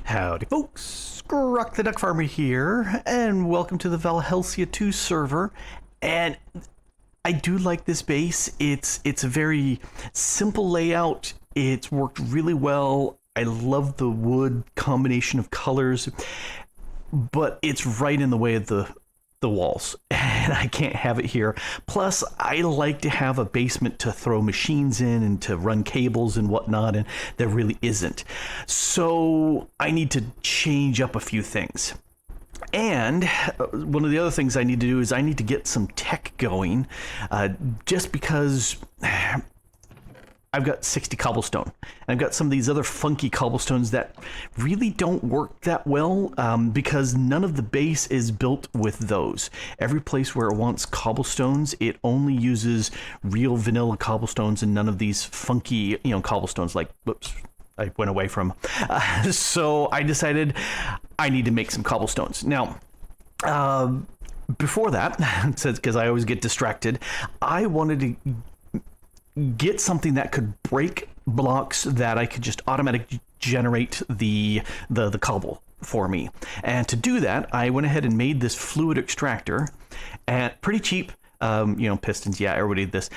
Howdy folks, Grok the DuckFarmer here, and welcome to the Valhelsia 2 server. And I do like this base. It's a very simple layout. It's worked really well. I love the wood combination of colors, but it's right in the way of the walls, and I can't have it here. Plus, I like to have a basement to throw machines in and to run cables and whatnot, and there really isn't. So I need to change up a few things. And one of the other things I need to do is I need to get some tech going, just because I've got 60 cobblestone, and I've got some of these other funky cobblestones that really don't work that well, because none of the base is built with those. Every place where it wants cobblestones, it only uses real vanilla cobblestones and none of these funky, cobblestones like, whoops, I went away from. So I decided I need to make some cobblestones. Now, before that, because I always get distracted, I wanted to get something that could break blocks that I could just automatically generate the cobble for me. And to do that, I went ahead and made this fluid extractor, and pretty cheap. Pistons, yeah, everybody did this.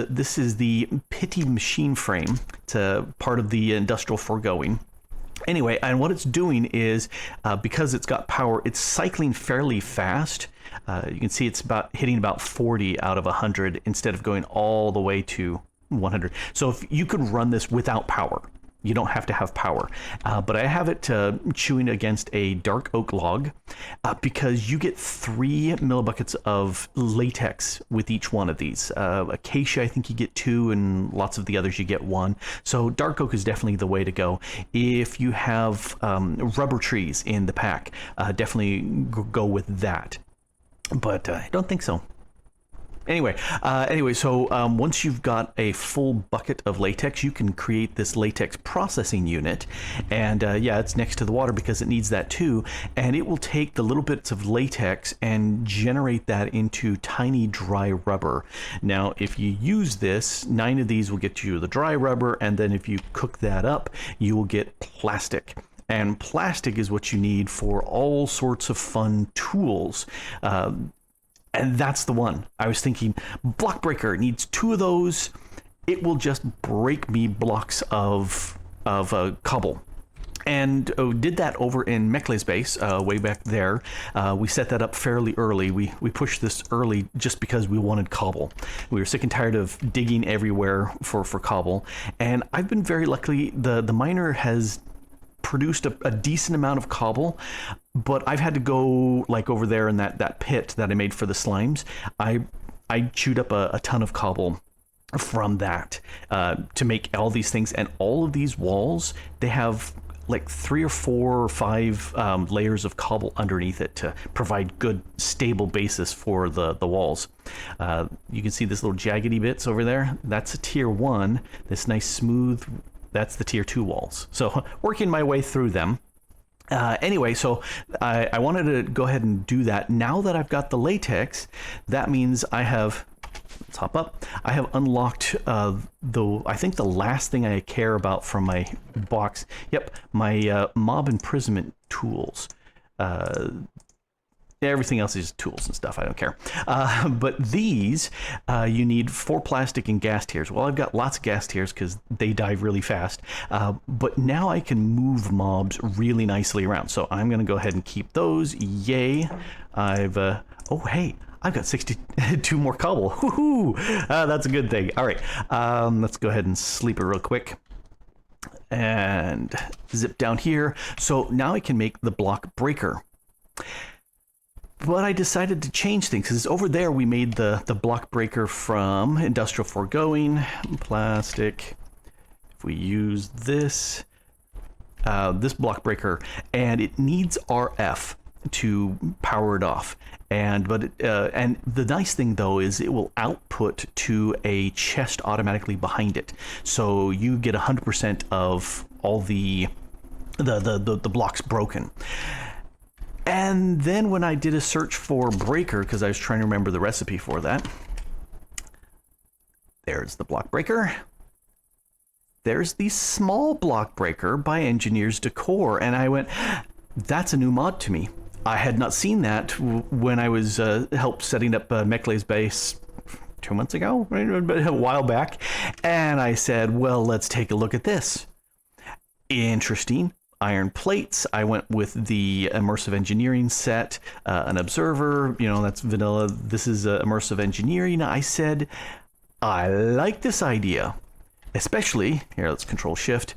This is the Pity machine frame. It's a part of the industrial foregoing. Anyway, and what it's doing is, because it's got power, it's cycling fairly fast. You can see it's hitting about 40 out of 100 instead of going all the way to 100. So if you could run this without power, you don't have to have power. But I have it chewing against a dark oak log, because you get 3 millibuckets of latex with each one of these. Acacia, I think you get 2, and lots of the others you get 1. So dark oak is definitely the way to go. If you have rubber trees in the pack, definitely go with that. But I don't think so. Anyway, so once you've got a full bucket of latex, you can create this latex processing unit. And yeah, it's next to the water because it needs that too. And it will take the little bits of latex and generate that into tiny dry rubber. Now, if you use this, 9 of these will get you the dry rubber. And then if you cook that up, you will get plastic. And plastic is what you need for all sorts of fun tools. And that's the one. I was thinking, block breaker needs 2 of those. It will just break me blocks of cobble. And did that over in Mekle's base, way back there. We set that up fairly early. We pushed this early just because we wanted cobble. We were sick and tired of digging everywhere for cobble. And I've been very lucky. The miner has produced a decent amount of cobble, but I've had to go like over there in that pit that I made for the slimes. I chewed up a ton of cobble from that to make all these things. And all of these walls, they have like 3 or 4 or 5 layers of cobble underneath it to provide good stable basis for the walls. You can see this little jaggedy bits over there. That's a tier 1. This nice smooth, that's the tier 2 walls. So working my way through them. Anyway, so I wanted to go ahead and do that. Now that I've got the latex, that means I have, let's hop up. I have unlocked I think the last thing I care about from my box. Yep, my mob imprisonment tools. Everything else is tools and stuff. I don't care. But these, you need 4 plastic and gas tiers. Well, I've got lots of gas tiers because they die really fast. But now I can move mobs really nicely around. So I'm going to go ahead and keep those. Yay. Oh, hey. I've got 62 more cobble. Woohoo! That's a good thing. All right. Let's go ahead and sleep it real quick. And zip down here. So now I can make the block breaker. But I decided to change things because over there we made the block breaker from industrial foregoing, plastic. If we use this block breaker, and it needs RF to power it off. And the nice thing though is it will output to a chest automatically behind it, so you get 100% of all the blocks broken. And then when I did a search for breaker, because I was trying to remember the recipe for that, there's the block breaker. there's the small block breaker by Engineers Decor. And I went, that's a new mod to me. I had not seen that when I was helped setting up Mekle's base 2 months ago, a while back. And I said, well, let's take a look at this. Interesting. Iron plates. I went with the immersive engineering set, an observer, that's vanilla. This is immersive engineering. I said, I like this idea, especially here. Let's control shift.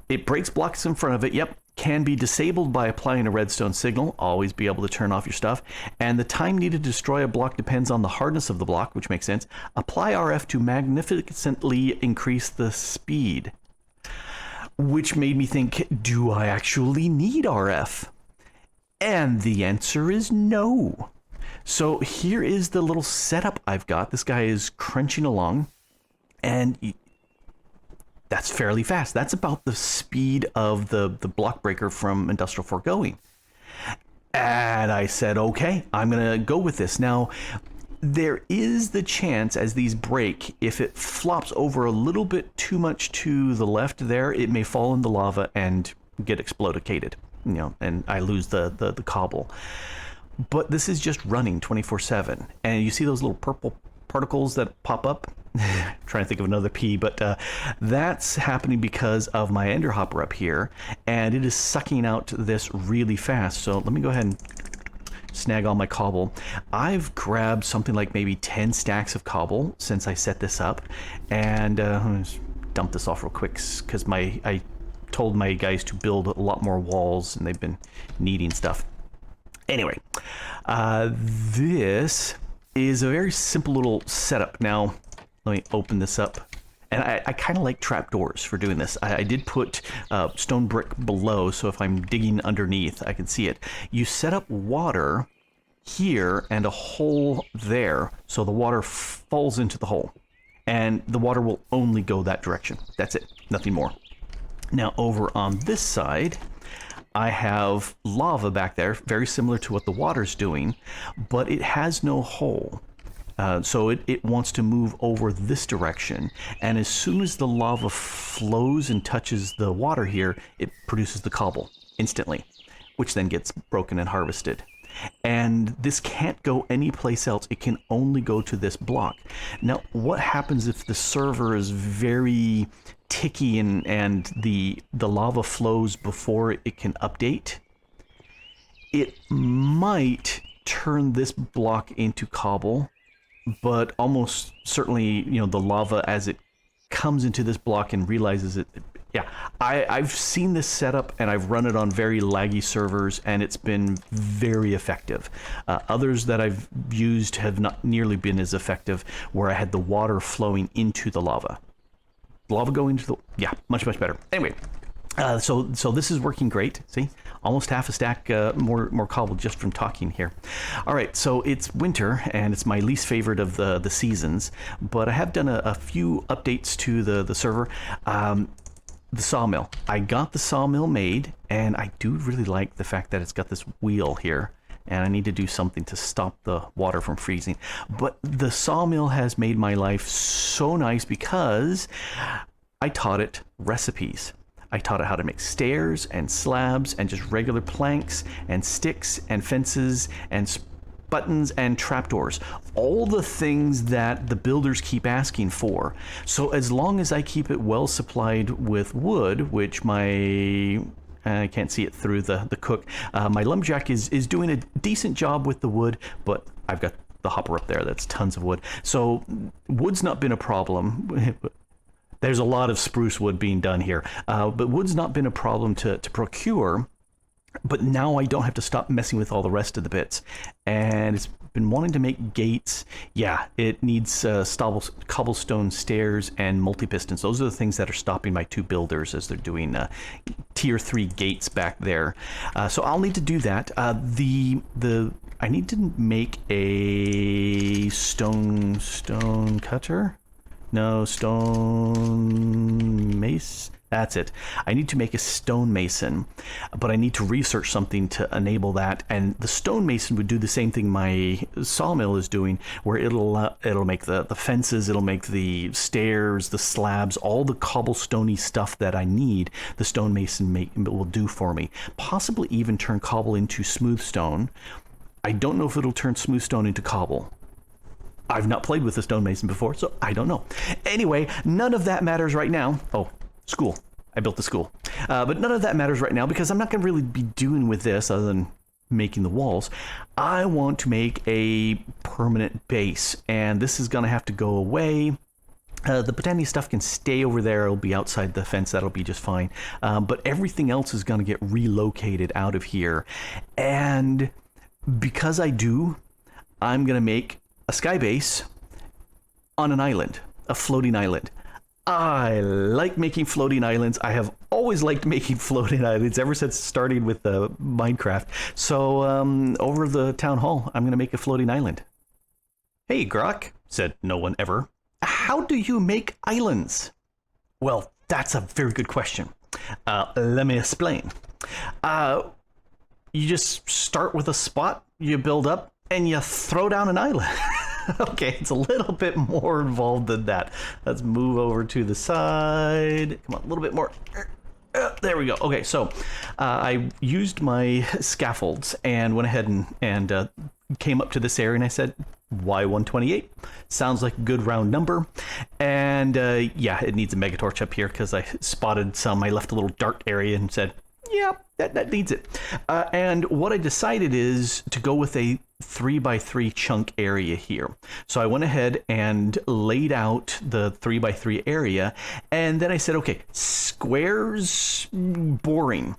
It breaks blocks in front of it. Yep. Can be disabled by applying a redstone signal. Always be able to turn off your stuff. And the time needed to destroy a block depends on the hardness of the block, which makes sense. Apply RF to magnificently increase the speed. Which made me think, do I actually need RF? And the answer is no. So here is the little setup I've got. This guy is crunching along, and that's fairly fast. That's about the speed of the block breaker from Industrial Foregoing. And I said, okay, I'm going to go with this. Now, there is the chance as these break, if it flops over a little bit too much to the left there, it may fall in the lava and get explodicated, and I lose the cobble. But this is just running 24/7. And you see those little purple particles that pop up? Trying to think of another P, but that's happening because of my ender hopper up here, and it is sucking out this really fast. So let me go ahead and snag all my cobble. I've grabbed something like maybe 10 stacks of cobble since I set this up, and I'm just dump this off real quick because I told my guys to build a lot more walls, and they've been needing stuff. Anyway, this is a very simple little setup. Now, let me open this up. And I kind of like trapdoors for doing this. I did put stone brick below, so if I'm digging underneath, I can see it. You set up water here and a hole there, so the water falls into the hole. And the water will only go that direction. That's it, nothing more. Now over on this side, I have lava back there, very similar to what the water's doing, but it has no hole. So it wants to move over this direction, and as soon as the lava flows and touches the water here, it produces the cobble instantly, which then gets broken and harvested. And this can't go anyplace else. It can only go to this block. Now, what happens if the server is very ticky and the lava flows before it can update? It might turn this block into cobble, but almost certainly, the lava as it comes into this block and realizes it. Yeah, I've seen this setup and I've run it on very laggy servers, and it's been very effective. Others that I've used have not nearly been as effective, where I had the water flowing into the lava. Lava going into the, yeah, much better. Anyway, so this is working great. See, almost half a stack more cobble just from talking here. All right, so it's winter and it's my least favorite of the seasons, but I have done a few updates to the server. The sawmill. I got the sawmill made, and I do really like the fact that it's got this wheel here, and I need to do something to stop the water from freezing. But the sawmill has made my life so nice because I taught it recipes. I taught it how to make stairs and slabs and just regular planks and sticks and fences and buttons and trapdoors. All the things that the builders keep asking for. So as long as I keep it well supplied with wood, which I can't see it through the cook. My lumberjack is doing a decent job with the wood, but I've got the hopper up there that's tons of wood. So wood's not been a problem. There's a lot of spruce wood being done here, but wood's not been a problem to procure. But now I don't have to stop messing with all the rest of the bits. And it's been wanting to make gates. Yeah, it needs cobblestone stairs and multi-pistons. Those are the things that are stopping my two builders as they're doing tier 3 gates back there. So I'll need to do that. I need to make a stone cutter. No, stone mace. That's it. I need to make a stonemason, but I need to research something to enable that. And the stonemason would do the same thing my sawmill is doing, where it'll make the fences, it'll make the stairs, the slabs, all the cobblestoney stuff that I need. The stonemason will do for me. Possibly even turn cobble into smooth stone. I don't know if it'll turn smooth stone into cobble. I've not played with the stonemason before, so I don't know. Anyway, none of that matters right now. Oh. School. I built the school. But none of that matters right now because I'm not going to really be doing with this other than making the walls. I want to make a permanent base, and this is going to have to go away. The botany stuff can stay over there. It'll be outside the fence. That'll be just fine. But everything else is going to get relocated out of here. And because I do, I'm going to make a sky base on an island, a floating island. I like making floating islands. I have always liked making floating islands ever since starting with Minecraft. So over the town hall, I'm going to make a floating island. Hey, Grok, said no one ever. How do you make islands? Well, that's a very good question. Let me explain. You just start with a spot, you build up, and you throw down an island. Okay, it's a little bit more involved than that. Let's move over to the side. Come on, a little bit more. There we go. Okay, so I used my scaffolds and went ahead and came up to this area and I said, why 128? Sounds like a good round number. And yeah, it needs a megatorch up here because I spotted some. I left a little dark area and said, yeah, that needs it. And what I decided is to go with a 3x3 chunk area here. So I went ahead and laid out the 3x3 area, and then I said, okay, squares, boring.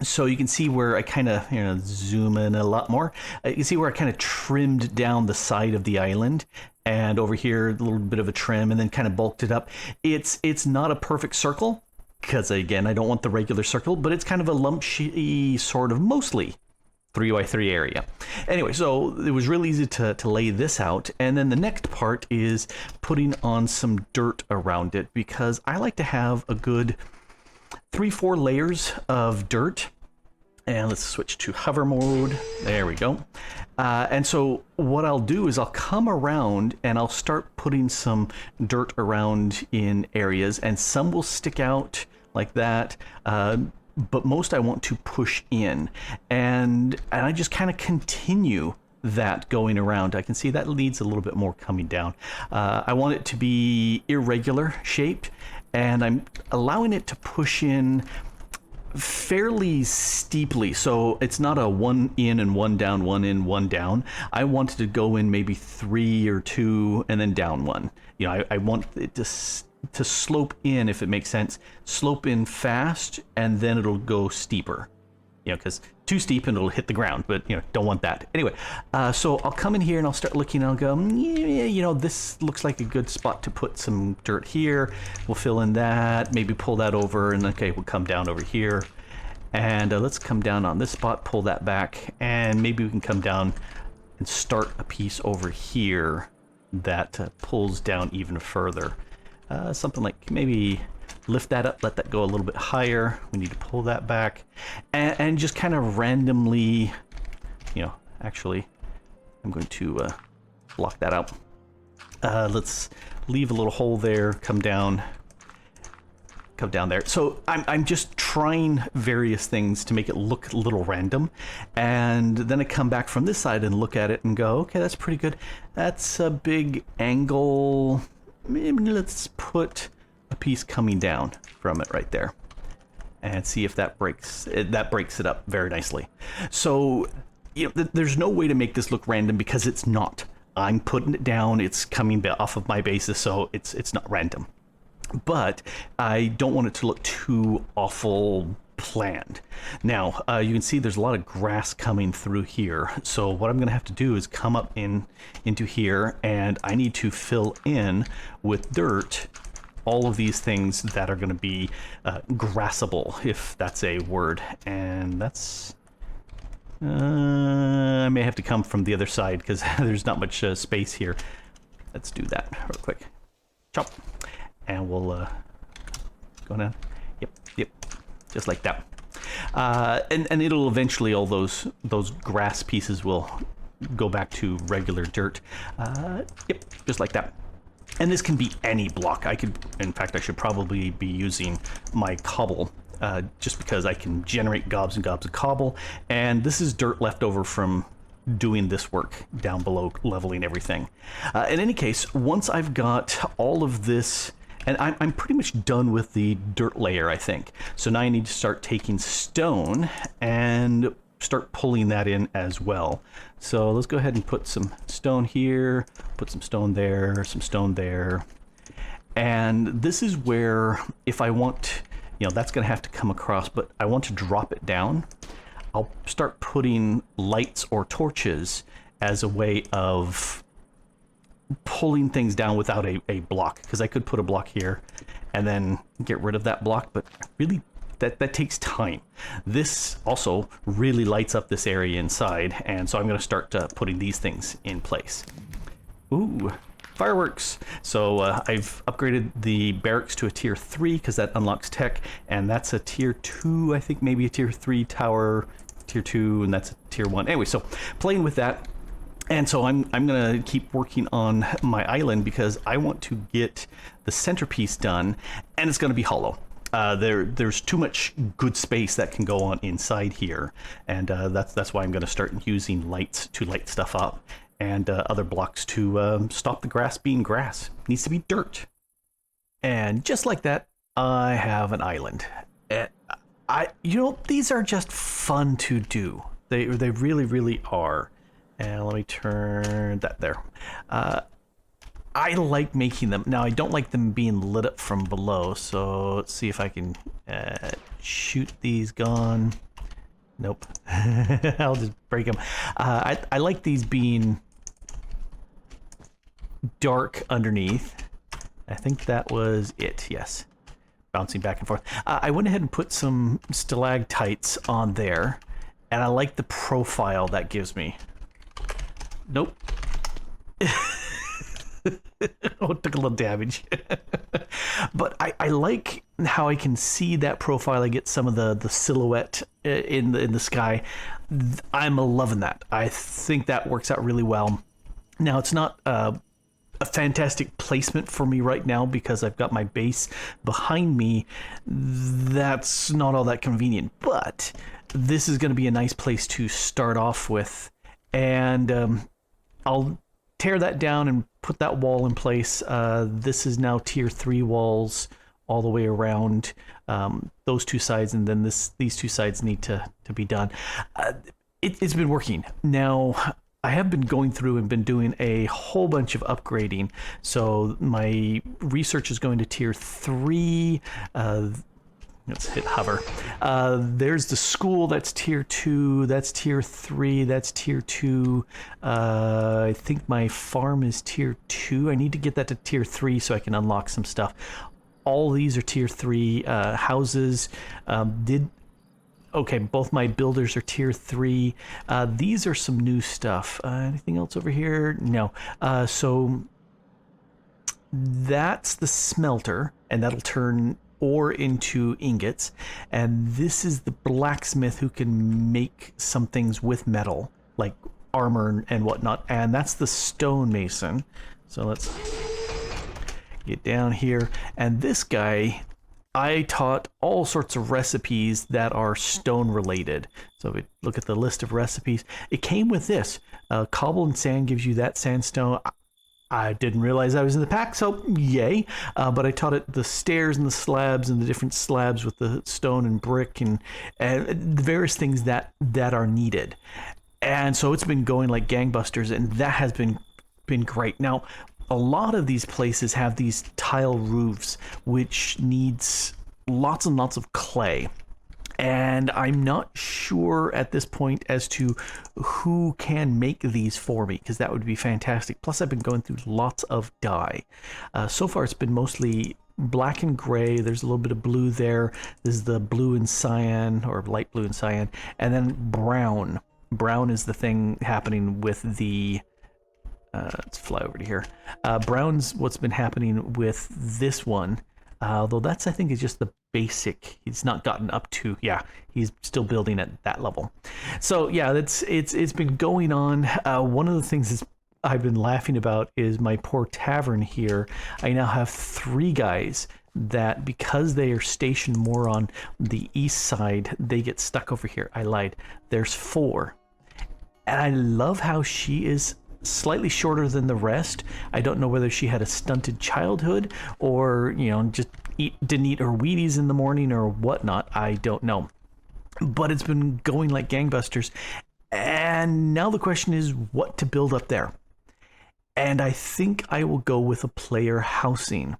So you can see where I kind of, zoom in a lot more. You can see where I kind of trimmed down the side of the island, and over here, a little bit of a trim, and then kind of bulked it up. It's not a perfect circle, because again, I don't want the regular circle, but it's kind of a lumpy sort of mostly 3x3 area. Anyway, so it was really easy to lay this out. And then the next part is putting on some dirt around it because I like to have a good 3-4 layers of dirt. And let's switch to hover mode. There we go. And so what I'll do is I'll come around and I'll start putting some dirt around in areas, and some will stick out like that. But most I want to push in, and I just kind of continue that going around. I can see that needs a little bit more coming down. I want it to be irregular shaped, and I'm allowing it to push in fairly steeply, so it's not a one in and one down, one in, one down. I wanted to go in maybe 3 or 2 and then down 1. I want it to slope in, if it makes sense, slope in fast, and then it'll go steeper. Because too steep and it'll hit the ground, but don't want that. Anyway, so I'll come in here and I'll start looking and I'll go, yeah, this looks like a good spot to put some dirt here. We'll fill in that, maybe pull that over, and okay, we'll come down over here. And let's come down on this spot, pull that back, and maybe we can come down and start a piece over here that pulls down even further. Something like maybe lift that up, let that go a little bit higher. We need to pull that back, and just kind of randomly, actually, I'm going to block that out. Let's leave a little hole there, come down there. So I'm just trying various things to make it look a little random, and then I come back from this side and look at it and go, okay, that's pretty good. That's a big angle. Maybe let's put a piece coming down from it right there and see if that breaks it up very nicely. So there's no way to make this look random because it's not. I'm putting it down, it's coming off of my basis, so it's not random. But I don't want it to look too awful planned. Now you can see there's a lot of grass coming through here, so what I'm gonna have to do is come up into here, and I need to fill in with dirt all of these things that are going to be grassable, if that's a word. And that's I may have to come from the other side because there's not much space here. Let's do that real quick. Chop. And we'll go down Yep, just like that. And it'll eventually, all those grass pieces will go back to regular dirt. Yep, just like that. And this can be any block. In fact, I should probably be using my cobble, just because I can generate gobs and gobs of cobble. And this is dirt left over from doing this work down below, leveling everything. In any case, once I've got all of this, and I'm pretty much done with the dirt layer, I think. So now I need to start taking stone and start pulling that in as well. So let's go ahead and put some stone here, put some stone there, some stone there. And this is where, if I want, that's going to have to come across, but I want to drop it down. I'll start putting lights or torches as a way of pulling things down without a block, because I could put a block here and then get rid of that block, but really that takes time. This also really lights up this area inside, and so I'm going to start putting these things in place. Ooh, fireworks. So I've upgraded the barracks to a tier 3 because that unlocks tech, and that's a tier 2, I think, maybe a tier 3 tower, tier 2, and that's a tier 1. Anyway, so playing with that. And so I'm gonna keep working on my island because I want to get the centerpiece done, and it's gonna be hollow. There's too much good space that can go on inside here, and that's why I'm gonna start using lights to light stuff up, and other blocks to stop the grass being grass. It needs to be dirt. And just like that, I have an island. These are just fun to do. They really, really are. And let me turn that there. I like making them. Now, I don't like them being lit up from below, so let's see if I can shoot these. Gone. Nope. I'll just break them. I like these being dark underneath. I think that was it, yes. Bouncing back and forth. I went ahead and put some stalactites on there, and I like the profile that gives me. Nope. Oh, it took a little damage. But I like how I can see that profile. I get some of the silhouette in the sky. I'm loving that. I think that works out really well. Now, it's not a fantastic placement for me right now because I've got my base behind me. That's not all that convenient, but this is going to be a nice place to start off with. And I'll tear that down and put that wall in place. This is now tier 3 walls all the way around those two sides, and then these two sides need to be done. It's been working. Now, I have been going through and been doing a whole bunch of upgrading. So my research is going to tier 3. Let's hit hover. There's the school, that's tier 2, that's tier 3, that's tier 2. I think my farm is tier 2. I need to get that to tier 3 so I can unlock some stuff. All these are tier 3 houses. Okay, both my builders are tier 3. These are some new stuff. Anything else over here? No. So that's the smelter, and that'll turn ore into ingots. And this is the blacksmith who can make some things with metal, like armor and whatnot. And that's the stonemason. So let's get down here. And this guy, I taught all sorts of recipes that are stone related. So if we look at the list of recipes, it came with this. Cobble and sand gives you that sandstone. I didn't realize I was in the pack, so yay. But I taught it the stairs and the slabs and the different slabs with the stone and brick and the various things that are needed. And so it's been going like gangbusters, and that has been great. Now, a lot of these places have these tile roofs, which needs lots and lots of clay. And I'm not sure at this point as to who can make these for me, because that would be fantastic. Plus, I've been going through lots of dye. So far, it's been mostly black and gray. There's a little bit of blue there. This is the blue and cyan, or light blue and cyan. And then brown. Brown is the thing happening with the... let's fly over to here. Brown's what's been happening with this one. Although that's, I think, is just the basic. He's not gotten up to, yeah, he's still building at that level. So yeah, it's been going on. One of the things is I've been laughing about is my poor tavern here. I now have 3 guys that, because they are stationed more on the east side, they get stuck over here. I lied. There's 4. And I love how she is slightly shorter than the rest. I don't know whether she had a stunted childhood or, you know, just didn't eat her Wheaties in the morning or whatnot. I don't know. But it's been going like gangbusters. And now the question is what to build up there. And I think I will go with a player housing.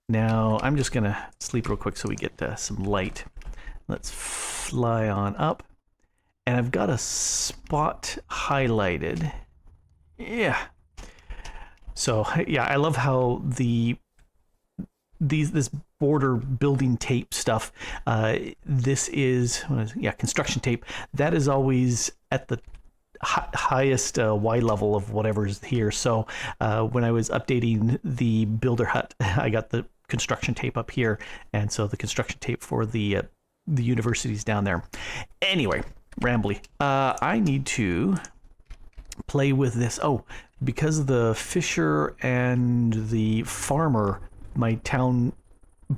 Now, I'm just going to sleep real quick so we get some light. Let's fly on up. And I've got a spot highlighted. Yeah. So, yeah, I love how this border building tape stuff, this is, construction tape. That is always at the highest Y level of whatever's here. So when I was updating the builder hut, I got the construction tape up here, and so the construction tape for the universities down there. Anyway, rambly. I need to play with this. Oh, because of the fisher and the farmer, my town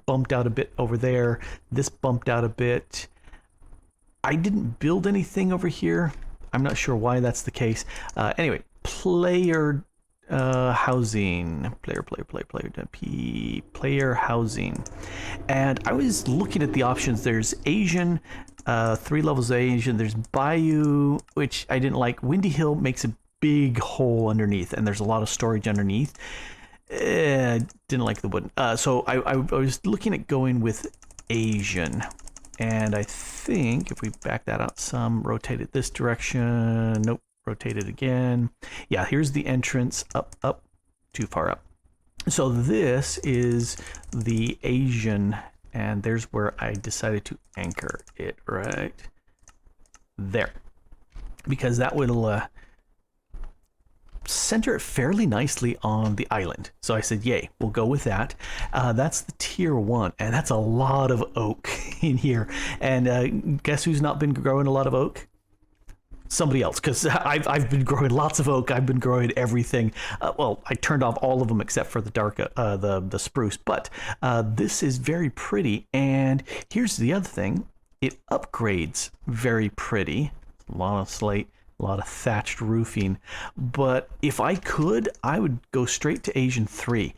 bumped out a bit over there. This bumped out a bit. I didn't build anything over here. I'm not sure why that's the case. Anyway, player housing. Player housing. And I was looking at the options. There's Asian, 3 levels of Asian. There's Bayou, which I didn't like. Windy Hill makes a big hole underneath, and there's a lot of storage underneath. Didn't like the wooden. So I was looking at going with Asian. And I think if we back that out some, rotate it this direction. Nope, rotate it again. Yeah, here's the entrance. Up, too far up. So this is the Asian, and there's where I decided to anchor it right there. Because that will center it fairly nicely on the island. So I said, yay, we'll go with that. That's the tier 1, and that's a lot of oak in here. And guess who's not been growing a lot of oak? Somebody else, because I've been growing lots of oak. I've been growing everything. Well, I turned off all of them except for the dark, the spruce. But this is very pretty. And here's the other thing: it upgrades very pretty. A lot of slate, a lot of thatched roofing. But if I could, I would go straight to Asian 3.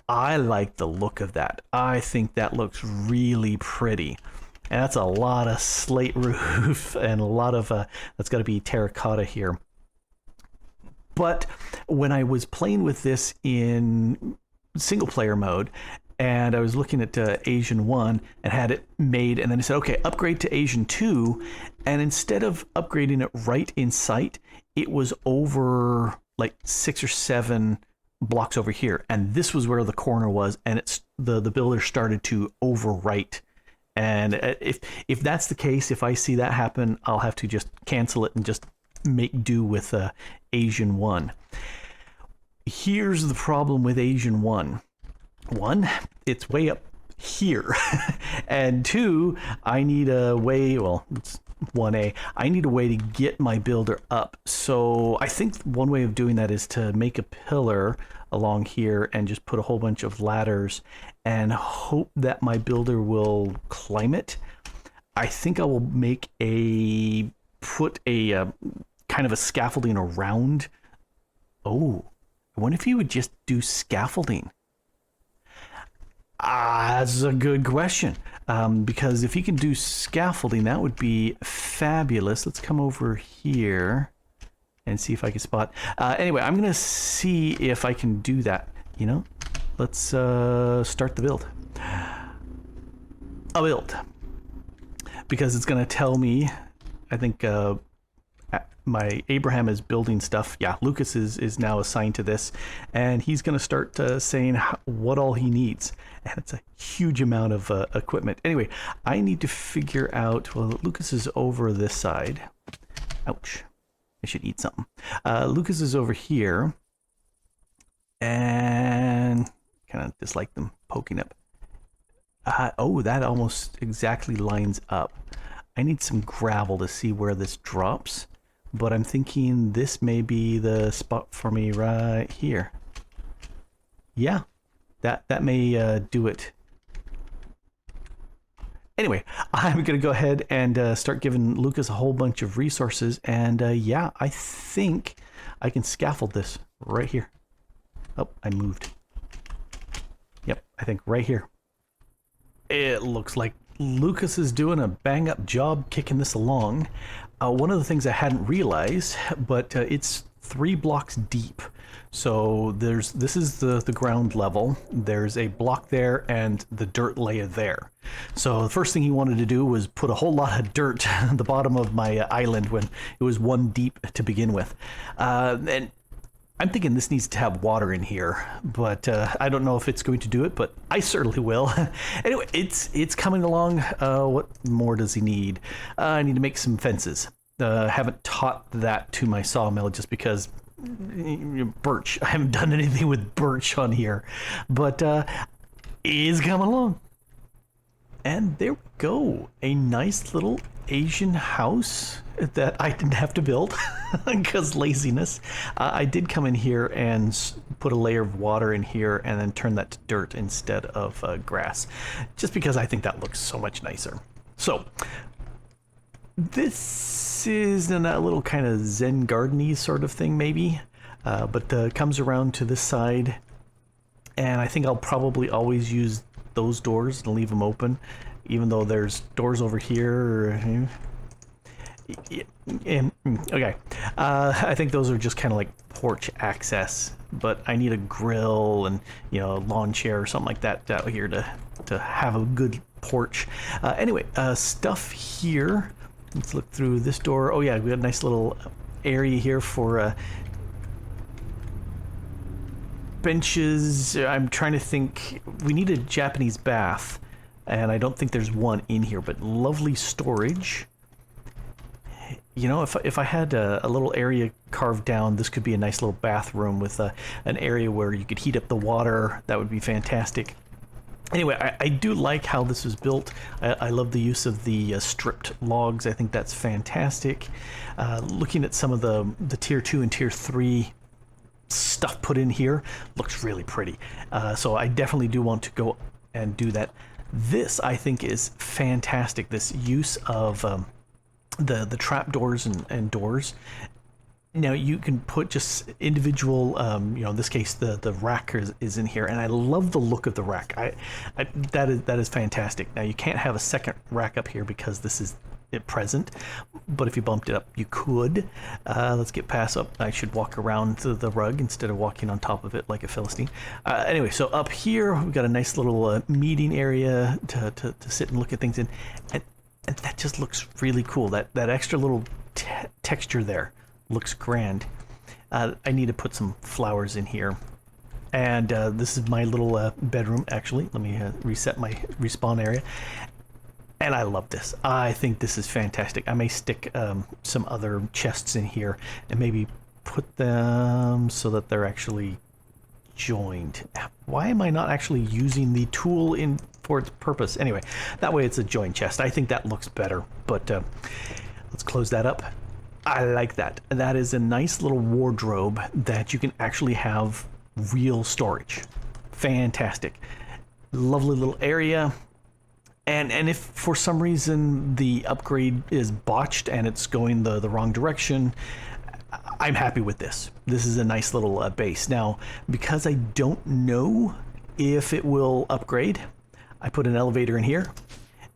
I like the look of that. I think that looks really pretty. And that's a lot of slate roof and a lot of, that's got to be terracotta here. But when I was playing with this in single player mode, and I was looking at Asian 1 and had it made, and then I said, okay, upgrade to Asian 2. And instead of upgrading it right in sight, it was over like 6 or 7 blocks over here. And this was where the corner was, and it's the builder started to overwrite. And if that's the case, if I see that happen, I'll have to just cancel it and just make do with Asian 1. Here's the problem with Asian 1. 1, it's way up here. And 2, I need a way, well, it's 1A, I need a way to get my builder up. So I think one way of doing that is to make a pillar along here and just put a whole bunch of ladders and hope that my builder will climb it. I think I will put a kind of a scaffolding around. Oh, I wonder if he would just do scaffolding. That's a good question. Because if he can do scaffolding, that would be fabulous. Let's come over here and see if I can spot. Anyway, I'm going to see if I can do that. You know, let's start the build. A build. Because it's going to tell me, I think my Abraham is building stuff. Yeah, Lucas is now assigned to this, and he's going to start saying what all he needs. And it's a huge amount of equipment. Anyway, I need to figure out, well, Lucas is over this side. Ouch. I should eat something. Lucas is over here, and kind of dislike them poking up. Oh, that almost exactly lines up. I need some gravel to see where this drops, but I'm thinking this may be the spot for me right here. Yeah, that may do it. Anyway, I'm going to go ahead and start giving Lucas a whole bunch of resources, and yeah, I think I can scaffold this right here. Oh, I moved. Yep, I think right here. It looks like Lucas is doing a bang-up job kicking this along. One of the things I hadn't realized, but it's 3 blocks deep. So this is the ground level. There's a block there and the dirt layer there. So the first thing he wanted to do was put a whole lot of dirt at the bottom of my island when it was 1 deep to begin with. And I'm thinking this needs to have water in here, but I don't know if it's going to do it, but I certainly will. Anyway, it's coming along. What more does he need? I need to make some fences. Haven't taught that to my sawmill just because birch. I haven't done anything with birch on here, but is coming along. And there we go. A nice little Asian house that I didn't have to build because laziness. I did come in here and put a layer of water in here and then turn that to dirt instead of grass, just because I think that looks so much nicer. So this is a little kind of Zen garden-y sort of thing maybe, but comes around to this side, and I think I'll probably always use those doors and leave them open, even though there's doors over here. Okay, I think those are just kind of like porch access, but I need a grill and a lawn chair or something like that out here to have a good porch. Anyway, stuff here. Let's look through this door. Oh yeah, we got a nice little area here for benches. I'm trying to think. We need a Japanese bath, and I don't think there's one in here, but lovely storage. If I had a little area carved down, this could be a nice little bathroom with an area where you could heat up the water. That would be fantastic. Anyway, I do like how this was built. I love the use of the stripped logs. I think that's fantastic. Looking at some of the tier 2 and tier 3 stuff put in here, looks really pretty. So I definitely do want to go and do that. This, I think, is fantastic. This use of the trap doors and doors. Now you can put just individual, in this case the rack is in here, and I love the look of the rack. That is fantastic. Now you can't have a second rack up here because this is at present, but if you bumped it up, you could. Let's get past up. I should walk around the rug instead of walking on top of it like a Philistine. Anyway, so up here we've got a nice little meeting area to sit and look at things in, and that just looks really cool. That extra little texture there looks grand. I need to put some flowers in here, and this is my little bedroom. Actually, let me reset my respawn area. And I love this. I think this is fantastic. I may stick some other chests in here and maybe put them so that they're actually joined. Why am I not actually using the tool for its purpose? Anyway, that way it's a joined chest. I think that looks better, but let's close that up. I like that. That is a nice little wardrobe that you can actually have real storage. Fantastic. Lovely little area. And if for some reason the upgrade is botched and it's going the wrong direction, I'm happy with this. This is a nice little base. Now, because I don't know if it will upgrade, I put an elevator in here.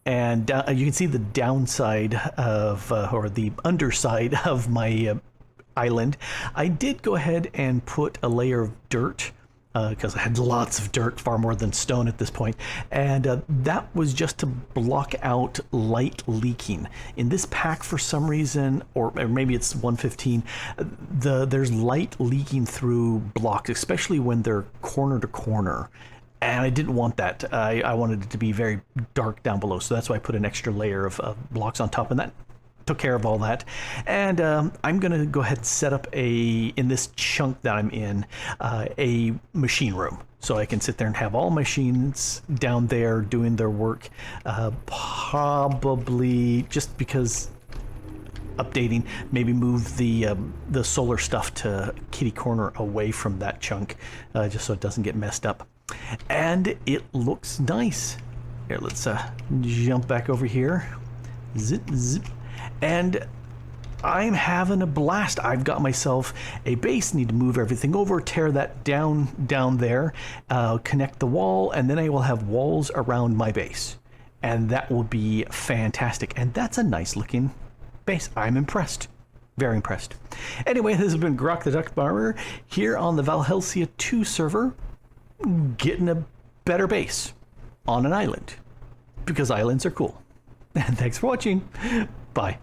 And you can see the downside of, or the underside of my island. I did go ahead and put a layer of dirt because I had lots of dirt, far more than stone at this point, and that was just to block out light leaking. In this pack, for some reason, or maybe it's 115, there's light leaking through blocks, especially when they're corner to corner. And I didn't want that. I wanted it to be very dark down below, so that's why I put an extra layer of blocks on top of that. took care of all that, and I'm gonna go ahead and set up in this chunk that I'm in, a machine room, so I can sit there and have all machines down there doing their work. Probably just because updating, maybe move the solar stuff to kitty corner away from that chunk, just so it doesn't get messed up. And it looks nice. Here, let's jump back over here. Zip, zip. And I'm having a blast. I've got myself a base, need to move everything over, tear that down there, connect the wall, and then I will have walls around my base. And that will be fantastic. And that's a nice looking base. I'm impressed. Very impressed. Anyway, this has been Grok the DuckFarmer here on the Valhelsia 2 server, getting a better base on an island. Because islands are cool. And thanks for watching. Bye.